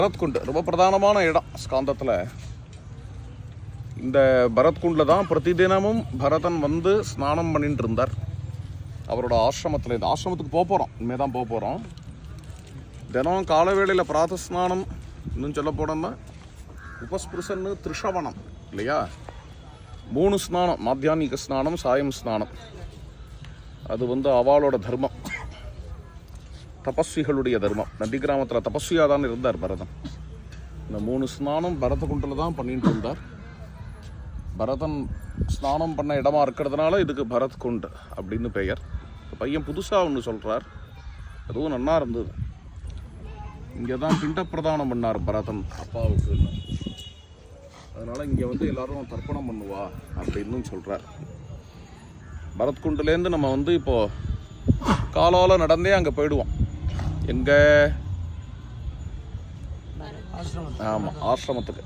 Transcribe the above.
பரத்குண்ட் ரொம்ப பிரதானமான இடம் ஸ்காந்தத்தில். இந்த பரத்குண்டில் தான் பிரதி தினமும் பரதன் வந்து ஸ்நானம் பண்ணிட்டு இருந்தார். அவரோட ஆசிரமத்தில், இந்த ஆசிரமத்துக்கு போக போகிறோம், இனிமேல் தான் போக போகிறோம். தினம் காலவேளையில் பிராத ஸ்நானம், இன்னும் சொல்ல போனோம்னா உபஸ்பிருசன்னு திரிஷவனம் இல்லையா, 3 ஸ்நானம், மாத்தியானிக ஸ்நானம், சாயம் ஸ்நானம். அது வந்து அவளோட தர்மம், தபஸ்விகளுடைய தர்மம். நந்தி கிராமத்தில் தபஸ்வியாக தான் இருந்தார் பரதன். இந்த 3 ஸ்நானம் பரதகுண்டில் தான் பண்ணிட்டு இருந்தார். பரதன் ஸ்நானம் பண்ண இடமா இருக்கிறதுனால இதுக்கு பரத்குண்ட் அப்படின்னு பெயர். பையன் புதுசாக ஒன்று சொல்கிறார், அதுவும் நல்லா இருந்தது. இங்கே தான் பிண்ட பிரதானம் பண்ணார் பரதன் அப்பாவுக்கு, அதனால் இங்கே வந்து எல்லாரும் தர்ப்பணம் பண்ணுவா அப்படின்னு சொல்கிறார். பரத்குண்டுலேருந்து நம்ம வந்து இப்போது காலால் நடந்தே அங்கே போயிடுவோம். எங்கே? ஆமாம், ஆசிரமத்துக்கு.